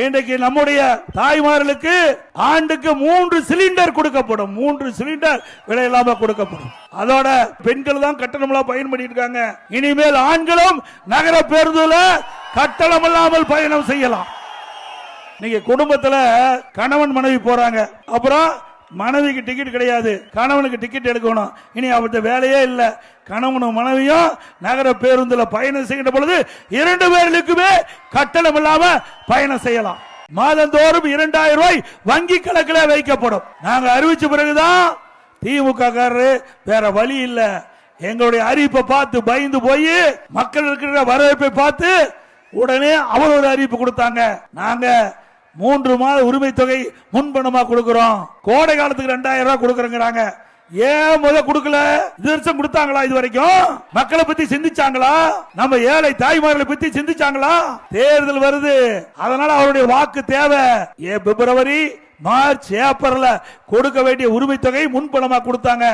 இன்றைக்கு நம்முடைய தாய்மார்களுக்கு ஆண்டுக்கு 3 சிலிண்டர் கொடுக்கப்படும். 3 சிலிண்டர் விலை இல்லாம கொடுக்கப்படும். அதோட பெண்கள் தான் கட்டணம் எல்லாம் பயன்படுத்தி இருக்காங்க. இனிமேல் ஆண்களும் நகர பேருந்துல கட்டணம் இல்லாமல் பயணம் செய்யலாம். நீங்க குடும்பத்துல கணவன் மனைவி போறாங்க, அப்புறம் மனைவிக்கு டிக்கெட் கிடையாது, கணவனுக்கு டிக்கெட் எடுக்கணும். இனி அவர்கிட்ட வேலையே இல்ல. கணவனும் மனைவியும் நகர பேருந்துல பயணம் செய்கின்ற பொழுது 2 பேர்களுக்குமே கட்டணம் இல்லாம பயணம் செய்யலாம். மாதந்தோறும் 2000 ரூபாய் வங்கி கணக்கில் வைக்கப்படும். நாங்க அறிவிச்ச பிறகுதான் திமுக காரரு வேற வழி இல்ல, எங்களுடைய அறிவிப்பை பார்த்து பயந்து போய் மக்கள் இருக்கிற வரவேற்பை பார்த்து உடனே அவர் ஒரு அறிவிப்பு கொடுத்தாங்க. நாங்க 3 மாத உரிமை தொகை முன்பணமா கொடுக்கிறோம், கோடை காலத்துக்கு 2000 ரூபாய் கொடுக்கறோங்கிறாங்க. ஏன் முத கொடுக்கல? இது வருஷம் கொடுத்தாங்களா? இது வரைக்கும் மக்களை பத்தி சிந்திச்சாங்களா? நம்ம ஏழை தாய்மார்களை பத்தி சிந்திச்சாங்களா? தேர்தல் வருது, அதனால அவருடைய வாக்கு தேவை. பிப்ரவரி மார்ச் ஏப்ரல்ல கொடுக்க வேண்டிய உரிமை தொகை முன்பணமா கொடுத்தாங்க.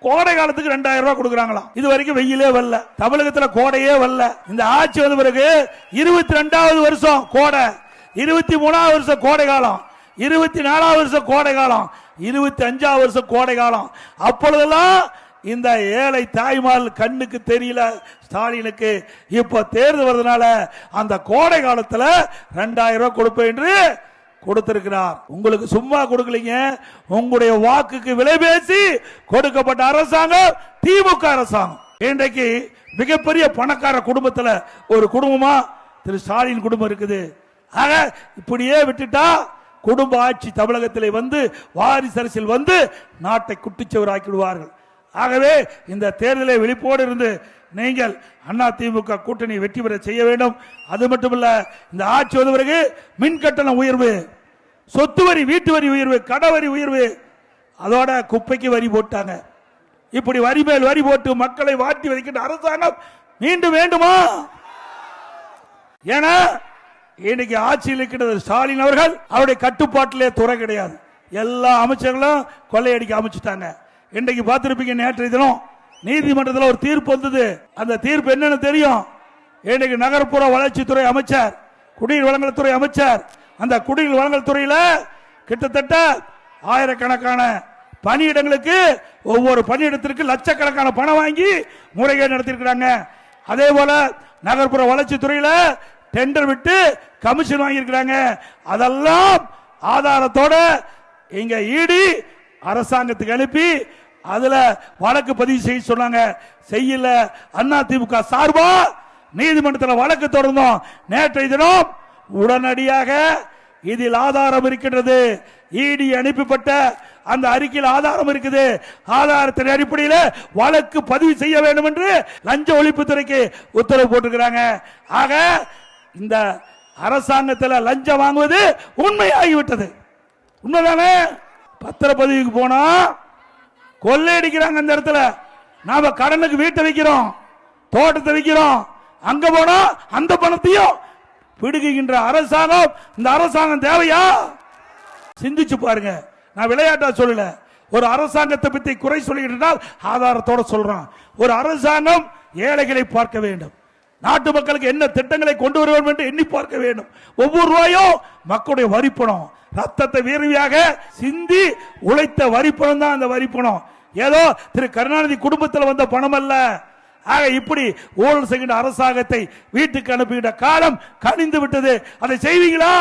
கோடை காலத்துக்கு 2000 ரூபாய் கொடுக்கறாங்களாம். இது வரைக்கும் வெயிலே வரல, தமிழகத்துல கோடையே வரல. இந்த ஆட்சி வந்த பிறகு 22வது வருஷம் கோடை, 23வது வருஷம் கோடை காலம், 24வது வருஷம் கோடை காலம், 25வது வருஷம் கோடை காலம். அப்பொழுதெல்லாம் இந்த ஏழை தாய்மார் கண்ணுக்கு தெரியல ஸ்டாலினுக்கு. இப்ப தேர்தல் வருதுனால அந்த கோடை காலத்துல 2000 ரூபாய் கொடுப்பேன் என்று கொடுத்திருக்கிறார். உங்களுக்கு சும்மா கொடுக்கலீங்க, உங்களுடைய வாக்குக்கு விலை பேசி கொடுக்கப்பட்ட அரசாங்கம் திமுக அரசாங்கம். இன்றைக்கு மிகப்பெரிய பணக்கார குடும்பத்துல ஒரு குடும்பமா திரு ஸ்டாலின் குடும்பம் இருக்குது. ஆக இப்படியே விட்டுட்டா குடும்ப ஆட்சி தமிழகத்திலே வந்து வாரிசு அரசியல் வந்து நாட்டை குட்டிச்சவராக்கிடுவார்கள். ஆகவே இந்த தேர்தலை விழிப்போடு இருந்து நீங்கள் அண்ணா திமுக கூட்டணி வெற்றி பெற செய்ய வேண்டும். அது மட்டுமல்ல, இந்த ஆட்சி வந்த பிறகு மின் கட்டணம் உயர்வு, சொத்து வரி, வீட்டு வரி உயர்வு, கடவரி உயர்வு, அதோட குப்பைக்கு வரி போட்டாங்க. இப்படி வரி மேல் வரி போட்டு மக்களை வாட்டி வதைக்கின்ற அரசாங்கம் மீண்டும் வேண்டுமா? ஏன்னா இன்னைக்கு ஆட்சியில் இருக்கின்ற ஸ்டாலின் அவர்கள் அவருடைய கட்டுப்பாட்டிலே துறை கிடையாது. எல்லா அமைச்சர்களும் கொள்ளையடிக்க அமைச்சிட்டாங்க. இன்றைக்கு பார்த்திருப்பீங்க, நேற்றைய தினம் நீதிமன்றத்தில் ஒரு தீர்ப்பு வந்தது. அந்த தீர்ப்பு என்னன்னு தெரியும்? இன்னைக்கு நகர்ப்புற வளர்ச்சித்துறை அமைச்சர், குடிநீர் வழங்கல் துறை அமைச்சர், அந்த குடிநீர் வழங்கல் துறையில கிட்டத்தட்ட ஆயிரக்கணக்கான பணியிடங்களுக்கு ஒவ்வொரு பணியிடத்திற்கு லட்சக்கணக்கான பணம் வாங்கி முறைகேடு நடத்திருக்கிறாங்க. அதே போல நகர்ப்புற வளர்ச்சி துறையில டெண்டர் விட்டு கமிஷன் வாங்கி இருக்கிறாங்க. அதெல்லாம் ஆதாரத்தோட இங்க ஈடி அரசாங்கத்துக்கு அனுப்பி அதுல வழக்கு பதிவு செய்ய சொன்னாங்க. செய்யல. அண்ணா திமுக சார்பா நீதிமன்றத்தில் வழக்கு தொடர்ந்தோம். நேற்றைய தினம் உடனடியாக இதில் ஆதாரம் இருக்கின்றது, ஈடி அனுப்பப்பட்ட அந்த அறிக்கையில் ஆதாரம் இருக்குது, ஆதாரத்தின் அடிப்படையில் வழக்கு பதிவு செய்ய வேண்டும் என்று லஞ்ச ஒழிப்புத்துறைக்கு உத்தரவு போட்டிருக்கிறாங்க. ஆக இந்த அரசாங்கத்தில் லஞ்சம் வாங்குவது உண்மையாகிவிட்டது. உண்மைதானே? பத்திரப்பதிவுக்கு போனா கொள்ளையடிக்கிறாங்க. அந்த இடத்துல நாம கடனுக்கு வீட்டை வைக்கிறோம், தோட்டத்தை வைக்கிறோம், அங்க போனா அந்த பணத்தையும் பிடுங்குகின்ற அரசாங்கம். இந்த அரசாங்கம் தேவையா? சிந்திச்சு பாருங்க. நான் விளையாட்டா சொல்லல, ஒரு அரசாங்கத்தை பற்றி குறை சொல்லுகிறால் ஆதாரத்தோட சொல்றான். ஒரு அரசாங்கம் ஏழைகளை பார்க்க வேண்டும், நாட்டு மக்களுக்கு என்ன திட்டங்களை கொண்டு வர வேண்டும் என்று எண்ணி பார்க்க வேண்டும். ஒவ்வொரு ரூபாயும் மக்களுடைய வரிப்பணம், ரத்தத்தை வீரவியாக சிந்தி உழைத்த வரிப்பணம் தான் அந்த வரிப்பணம். ஏதோ திரு கருணாநிதி குடும்பத்தில் வந்த பணம் அல்ல. ஆக இப்படி ஊழல் செய்கின்ற அரசாங்கத்தை வீட்டுக்கு அனுப்புகின்ற காலம் கனிந்து விட்டது. அதை செய்வீங்களா?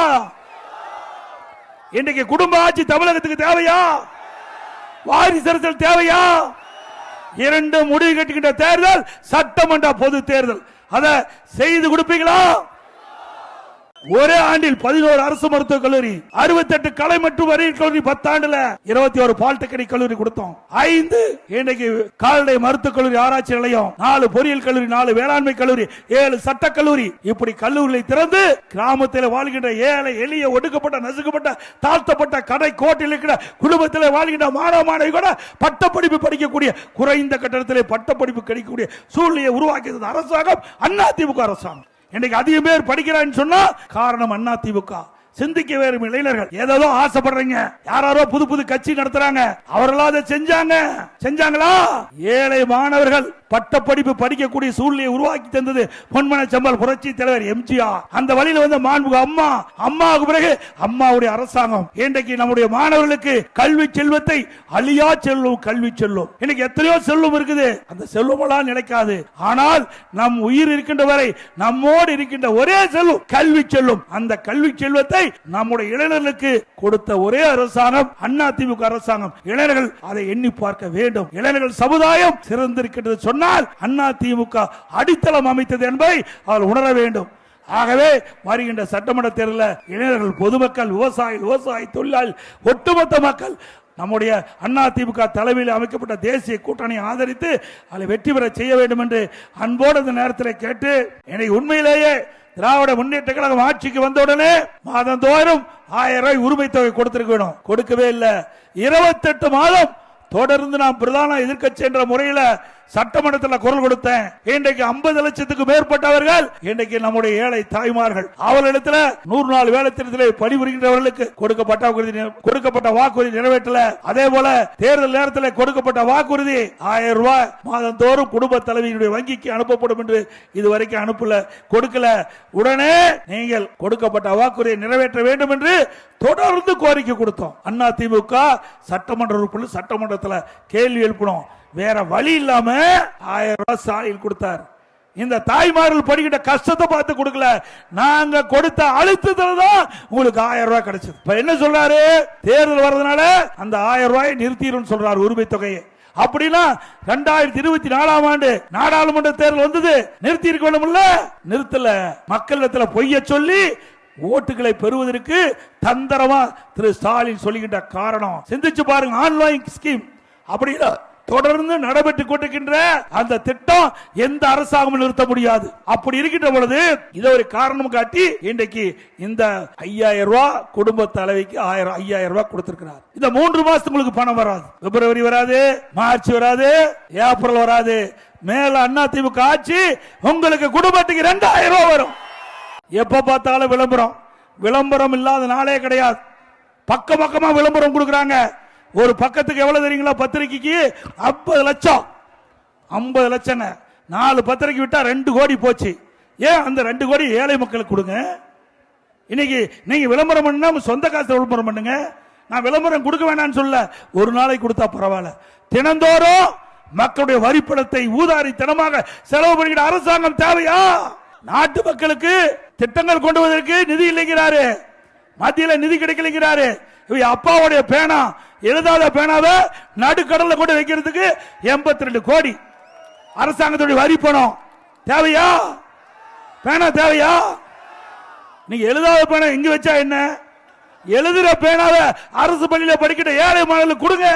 இன்றைக்கு குடும்ப ஆட்சி தமிழகத்துக்கு தேவையா? வாரிசு அரசியல் தேவையா? 2 முடிவு கட்டுகின்ற தேர்தல் சட்டமன்ற பொது தேர்தல். அதை செய்து கொடுப்பீங்களா? ஒரே ஆண்டில் 11 அரசு மருத்துவக் கல்லூரி, 68 கலை மற்றும் அறிவியல் கல்லூரி, 10 ஆண்டுல 21 பாலிடெக்னிக் கல்லூரி கொடுத்தோம். 5 இன்னைக்கு கால்நடை மருத்துவக் கல்லூரி ஆராய்ச்சி நிலையம், 4 பொறியியல் கல்லூரி, 4 வேளாண்மை கல்லூரி, 7 சட்டக் கல்லூரி. இப்படி கல்லூரிகளை திறந்து கிராமத்தில் வாழ்கின்ற ஏழை எளிய ஒடுக்கப்பட்ட நசுக்கப்பட்ட தாழ்த்தப்பட்ட கடை கோட்டில் இருக்கிற குடும்பத்தில் வாழ்கின்ற மாணவ மாணவி கூட பட்டப்படிப்பு படிக்கக்கூடிய குறைந்த கட்டணத்திலே பட்டப்படிப்பு கிடைக்கக்கூடிய சூழ்நிலையை உருவாக்கியது அரசாங்கம், அண்ணா திமுக அரசாங்கம். இன்னைக்கு அதிக பேர் படிக்கிறான்னு சொன்னா காரணம் அண்ணா திமுக. சிந்திக்க வேறும் இளைஞர்கள் ஏதோ ஆசைப்படுறீங்க, யாரோ புது புது கட்சி நடத்துறாங்க, அவர்களா அதை செஞ்சாங்களா? ஏழை மாணவர்கள் பட்டப்படிப்பு படிக்கக்கூடிய சூழ்நிலையை உருவாக்கி தந்தது பொன்மன செம்மல் புரட்சி தலைவர் எம்ஜிஆர். அந்த வழியில் வந்த மாண்புக அம்மாவுக்கு பிறகு அம்மாவுடைய அரசாங்கம் இன்றைக்கு நம்முடைய மாணவர்களுக்கு கல்வி செல்வத்தை அழியா செல்லும் கல்வி செல்லும். இன்னைக்கு எத்தனையோ செல்வம் இருக்குது, அந்த செல்வம் எல்லாம் நிலைக்காது. ஆனால் நம் உயிர் இருக்கின்ற வரை நம்மோடு இருக்கின்ற ஒரே செல்வம் கல்வி செல்லும். அந்த கல்வி செல்வத்தை நம்முடைய இளைஞர்களுக்கு கொடுத்த ஒரே அரசாங்கம் அதிமுக அரசாங்கம். இளைஞர்கள் அதை எண்ணி பார்க்க வேண்டும். இளைஞர்கள் சமுதாயம் சிறந்திருக்கின்றது சொன்னால் அதிமுக அடித்தளம் அமைத்தது என்பதை அவர் உணர வேண்டும். ஆகவே வருகின்ற சட்டமன்ற தேர்தலில் இளைஞர்கள், பொதுமக்கள், விவசாயி தொழிலாளி, ஒட்டுமொத்த மக்கள் நம்முடைய அதிமுக தலைமையில் அமைக்கப்பட்ட தேசிய கூட்டணி ஆதரித்து அதை வெற்றி பெற செய்ய வேண்டும் என்று அன்போடு இந்த நேரத்தில் கேட்டு, எனக்கு உண்மையிலேயே திராவிட முன்னேற்ற கழகம் ஆட்சிக்கு வந்தவுடனே மாதந்தோறும் 1000 ரூபாய் உரிமை தொகை கொடுத்திருக்கணும், கொடுக்கவே இல்லை. 28 மாதம் தொடர்ந்து நாம் பிரதான எதிர்க்கட்சி என்ற முறையில் சட்டமன்றத்தில் குரல் கொடுத்தேன். இன்றைக்கு 50 லட்சத்துக்கு மேற்பட்டவர்கள் இன்றைக்கு நம்முடைய ஏழை தாய்மார்கள் அவர்களிடத்தில் 100 நாள் வேலை திட்டத்தில் பணிபுரிகின்றவர்களுக்கு கொடுக்கப்பட்ட வாக்குறுதி நிறைவேற்றல. அதே போல தேர்தல் நேரத்தில் கொடுக்கப்பட்ட வாக்குறுதி 1000 ரூபாய் மாதந்தோறும் குடும்ப தலைவியினுடைய வங்கிக்கு அனுப்பப்படும் என்று இதுவரைக்கும் அனுப்பல, கொடுக்கல. உடனே நீங்கள் கொடுக்கப்பட்ட வாக்குறுதியை நிறைவேற்ற வேண்டும் என்று தொடர்ந்து கோரிக்கை கொடுத்தோம். அதிமுக சட்டமன்ற உறுப்பினர் சட்டமன்றத்தில் கேள்வி எழுப்பினோம். வேற வழி இல்லாம 1000 ரூபாய் ஸ்டாலின் கொடுத்தார். இந்த தாய்மார்கள் படுகின்ற கஷ்டத்தை பார்த்து கொடுக்கல, நாங்க கொடுத்த அழுத்தத்துல தான் உங்களுக்கு 1000 ரூபாய் கிடைச்சது. இப்ப என்ன சொல்றாரு, தேர்தல் வர்றதுனால அந்த 1000 ரூபாயை நிறுத்திடும் சொல்றாரு உரிமை தொகையை. அப்படின்னா 2024ஆம் ஆண்டு நாடாளுமன்ற தேர்தல் வந்தது, நிறுத்தி இருக்க வேண்டும்ல, நிறுத்தல. மக்களிடத்தில் பொய்ய சொல்லி ஓட்டுகளை பெறுவதற்கு தந்திரமா திரு ஸ்டாலின் சொல்லுகின்ற காரணம் சிந்திச்சு பாருங்க. ஆன்லைன் ஸ்கீம் அப்படின்னா தொடர்ந்து நடைபெற்றுக் கொண்டிருக்கின்ற அந்த திட்டம் எந்த அரசாங்கம் நிறுத்த முடியாது. அப்படி இருக்கின்ற பொழுது இதை ஒரு காரணம் காட்டி இன்றைக்கு இந்த 5000 ரூபாய் குடும்ப தலைவிக்கு 5000 ரூபாய் கொடுத்திருக்கிறார். இந்த 3 மாசத்துக்கு உங்களுக்கு பணம் வராது. பிப்ரவரி வராது, மார்ச் வராது, ஏப்ரல் வராது. மேல அதிமுக ஆட்சி உங்களுக்கு குடும்பத்துக்கு 2000 ரூபாய் வரும். எப்ப பார்த்தாலும் விளம்பரம் இல்லாத நாளே கிடையாது. பக்கமா விளம்பரம் கொடுக்கறாங்க. ஒரு பக்கத்துக்கு எவ்வளவு தெரியுங்களா? பத்திரிகைக்கு 50 லட்சம். 50 லட்சம் 4 பத்திரிக்கை விட்டா 2 கோடி போச்சு. ஏன் அந்த 2 கோடி ஏழை மக்களுக்கு கொடுங்க. இன்னைக்கு நீங்க விளம்பரம் பண்ணா சொந்த காசு விளம்பரம் பண்ணுங்க. நான் விளம்பரம் கொடுக்க வேண்டாம்னு சொல்ல, ஒரு நாளைக்கு கொடுத்தா பரவாயில்ல. தினந்தோறும் மக்களுடைய வரிப்பணத்தை ஊதாரித்தனமாக செலவு பண்ணுகிற அரசாங்கம் தேவையா? நாட்டு மக்களுக்கு திட்டங்கள் கொண்டு வருவதற்கு நிதி இல்லைங்கிறாரு, மத்தியில நிதி கிடைக்கலைங்கிறாரு. அப்பாவுடைய பேனா, எழுதாத பேனாவை நடுக்கடல்ல கொண்டு வைக்கிறதுக்கு 82 கோடி அரசாங்கத்துடைய வரி பணம் தேவையா? பேனா தேவையா? நீங்க எழுதாத பேனா எங்க வச்சா என்ன? எழுதுற பேனாவை அரசு பள்ளியில படிக்கிற ஏழை மாணவர்களுக்கு கொடுங்க,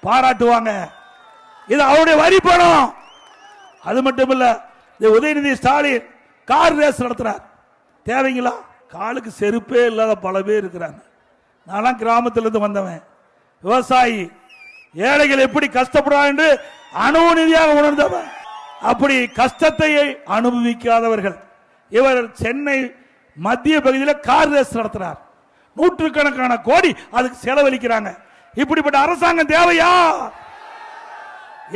பாராட்டுவாங்க. இது அவருடைய வரி பணம். அது மட்டும் இல்ல, உதயநிதி ஸ்டாலின் கார் ரேஸ் நடத்துறார். தேவைங்களா? காலுக்கு செருப்பே இல்லாத பல பேர் இருக்கிறாங்க. நான் கிராமத்திலிருந்து வந்தவன், விவசாயி. ஏழைகள் எப்படி கஷ்டப்படுறாங்க என்று அனுபவ உணர்ந்தவன். அப்படி கஷ்டத்தை அனுபவிக்காதவர்கள் இவர் சென்னை மத்திய பகுதியில் கார் ரேஸ் நடத்துறார். 100கணக்கான கோடி அதுக்கு செலவழிக்கிறாங்க. இப்படிப்பட்ட அரசாங்கம் தேவையா?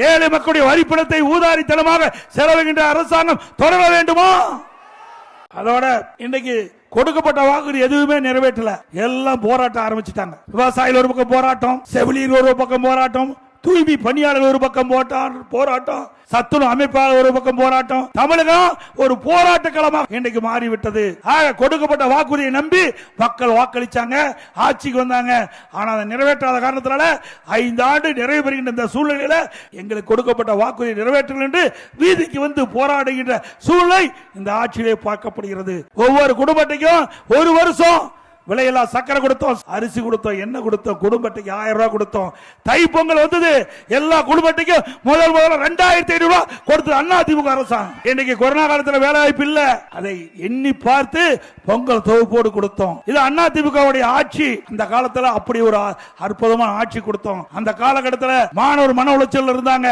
ஏழை மக்களுடைய வரிப்பணத்தை ஊதாரித்தனமாக செலவழிக்கின்ற அரசாங்கம் தொடர வேண்டுமா? அதோட இன்னைக்கு கொடுக்கப்பட்ட வாக்குறுதி எதுவுமே நிறைவேற்றல. எல்லாம் போராட்டம் ஆரம்பிச்சுட்டாங்க. விவசாயிகள் ஒரு பக்கம் போராட்டம், செவிலியர் ஒரு பக்கம் போராட்டம், தூய்மை பணியாளர் ஒரு பக்கம் போராட்டம், சத்துணவு அமைப்பாளர் ஒரு பக்கம் போராட்டம். தமிழகம் ஒரு போராட்ட களமாக இன்றைக்கு மாறிவிட்டது. கொடுக்கப்பட்ட வாக்குறுதியை நம்பி மக்கள் வாக்களிச்சாங்க, ஆட்சிக்கு வந்தாங்க. ஆனால் அதை நிறைவேற்றாத காரணத்தினால 5 ஆண்டு நிறைவு பெறுகின்ற இந்த சூழ்நிலையில எங்களுக்கு கொடுக்கப்பட்ட வாக்குறுதியை நிறைவேற்றல் என்று வீதிக்கு வந்து போராடுகின்ற சூழ்நிலை இந்த ஆட்சியிலே பார்க்கப்படுகிறது. ஒவ்வொரு குடும்பத்தையும் ஒரு வருஷம் விலையில்லா சக்கரை கொடுத்தோம், அரிசி கொடுத்தோம், எண்ணெய் கொடுத்தோம், குடும்பத்துக்கு 1000 ரூபாய் கொடுத்தோம். தை பொங்கல் வந்தது, எல்லா குடும்பத்துக்கும் முதல் 2500 ரூபாய் கொடுத்து அதிமுக அரசாங்கம். இன்னைக்கு கொரோனா காலத்தில் வேலை வாய்ப்பு இல்ல, அதை எண்ணி பார்த்து பொங்கல் தொகுப்போடு கொடுத்தோம். இது அதிமுக ஆட்சி. அந்த காலத்தில் அப்படி ஒரு அற்புதமான ஆட்சி கொடுத்தோம். அந்த காலகட்டத்தில் மாணவர் மன உளைச்சல் இருந்தாங்க.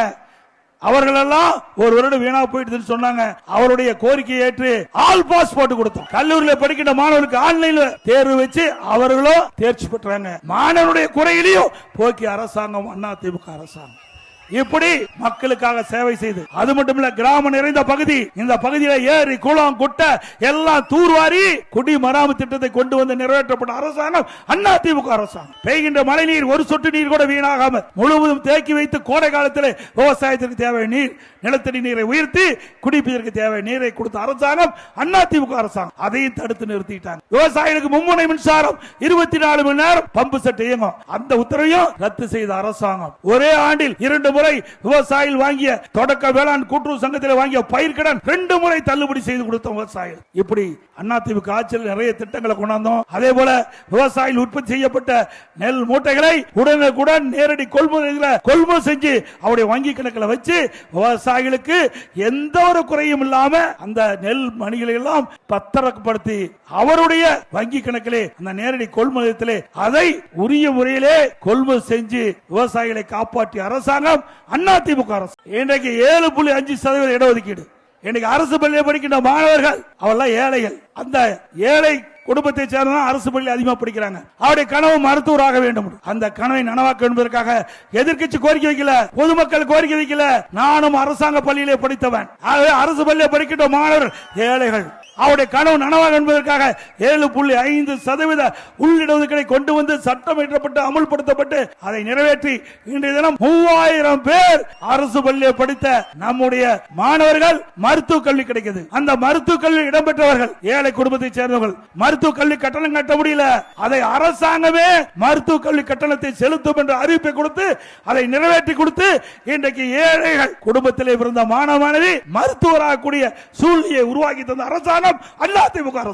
அவர்கள் எல்லாம் ஒரு வருடம் வீணா போயிட்டு சொன்னாங்க. அவருடைய கோரிக்கையை ஏற்று ஆல் பாஸ் போட்டு கொடுத்தோம். கல்லூரியில் படிக்கின்ற மாணவர்களுக்கு ஆன்லைன்ல தேர்வு வச்சு அவர்களும் தேர்ச்சி பெற்றாங்க. மாணவனுடைய குறையிலையும் போக்கி அரசாங்கம் அதிமுக அரசாங்கம் இப்படி மக்களுக்காக சேவை செய்து, அது மட்டுமல்ல கிராமம் நிறைந்த பகுதி, இந்த பகுதியில் ஏரி குளம் குட்டை எல்லாம் தூர்வாரி குடி மராமத்து திட்டத்தை கொண்டு வந்து நிறைவேற்றப்பட்ட அரசாங்கம் அதிமுக அரசாங்கம். பெய்கின்ற மழை நீர் ஒரு சொட்டு நீர் கூட வீணாகாமல் முழுவதும் தேக்கி வைத்து கோடை காலத்தில் விவசாயத்திற்கு தேவை நீர், நிலத்தடி நீரை உயர்த்தி குடிப்பதற்கு தேவை நீரை கொடுத்த அரசாங்கம் அதிமுக அரசாங்கம். அதையும் தடுத்து நிறுத்திட்டாங்க. விவசாயிகளுக்கு மும்முனை மின்சாரம் 24 மணி நேரம் பம்பு செட் இயங்கும். அந்த உத்தரவையும் ரத்து செய்த அரசாங்கம். ஒரே ஆண்டில் 2 முறை விவசாயிகள் வாங்கிய தொடக்க வேளாண் கூட்டுறவு சங்கத்தில் வாங்கிய பயிர்க்கடன் 2 முறை தள்ளுபடி செய்து கொடுத்த விவசாயிகள். இப்படி அதிமுக ஆட்சியில் நிறைய திட்டங்களை கொண்டாந்தோம். அதே போல விவசாயிகள் உற்பத்தி செய்யப்பட்ட நெல் மூட்டைகளை உடனுக்குடன் நேரடி கொள்முதல் செஞ்சு அவருடைய வங்கி கணக்கில் வச்சு விவசாயிகளுக்கு எந்த ஒரு குறையும் இல்லாம அந்த நெல் மணிகளை எல்லாம் பத்திரப்படுத்தி அவருடைய வங்கி கணக்கிலே அந்த நேரடி கொள்முதலத்திலே அதை உரிய முறையிலே கொள்முதல் செஞ்சு விவசாயிகளை காப்பாற்றிய அரசாங்கம் அதிமுக அரசு. இன்றைக்கு 7.5% இடஒதுக்கீடு. இன்னைக்கு அரசு பள்ளியில் படிக்கின்ற மாணவர்கள் அவெல்லாம் ஏழைகள். அந்த ஏழை குடும்பத்தை சேர்ந்த அரசு பள்ளி அதிகமாக படிக்கிறாங்க. அவருடைய கனவு மருத்துவராக வேண்டும். அந்த கனவை நனவாக்க என்பதற்காக எதிர்க்கட்சி கோரிக்கை வைக்கல, பொதுமக்கள் கோரிக்கை வைக்கல. நானும் அரசாங்க பள்ளியிலே படித்தவன். அரசு பள்ளியில் படிக்கின்ற மாணவர்கள் ஏழைகள். அவருடைய கனவு நனவாக என்பதற்காக 7.5% உள்ளிடஒதுக்கீடை கொண்டு வந்து சட்டம் இயற்றப்பட்டு அமுல்படுத்தப்பட்டு அதை நிறைவேற்றி இன்றைய தினம் 3000 பேர் அரசு பள்ளியை படித்த நம்முடைய மாணவர்கள் மருத்துவ கல்வி கிடைக்கிறது. அந்த மருத்துவ கல்வி இடம்பெற்றவர்கள் ஏழை குடும்பத்தை சேர்ந்தவர்கள். மருத்துவ கல்வி கட்டணம் கட்ட முடியல, அதை அரசாங்கமே மருத்துவ கல்வி கட்டணத்தை செலுத்தும் என்ற அறிவிப்பை கொடுத்து அதை நிறைவேற்றி கொடுத்து இன்றைக்கு ஏழைகள் குடும்பத்திலே பிறந்த மாணவ மாணவி மருத்துவராக கூடிய சூழ்நிலையை உருவாக்கி தந்த அரசாங்கம் அதிமுக அரசு.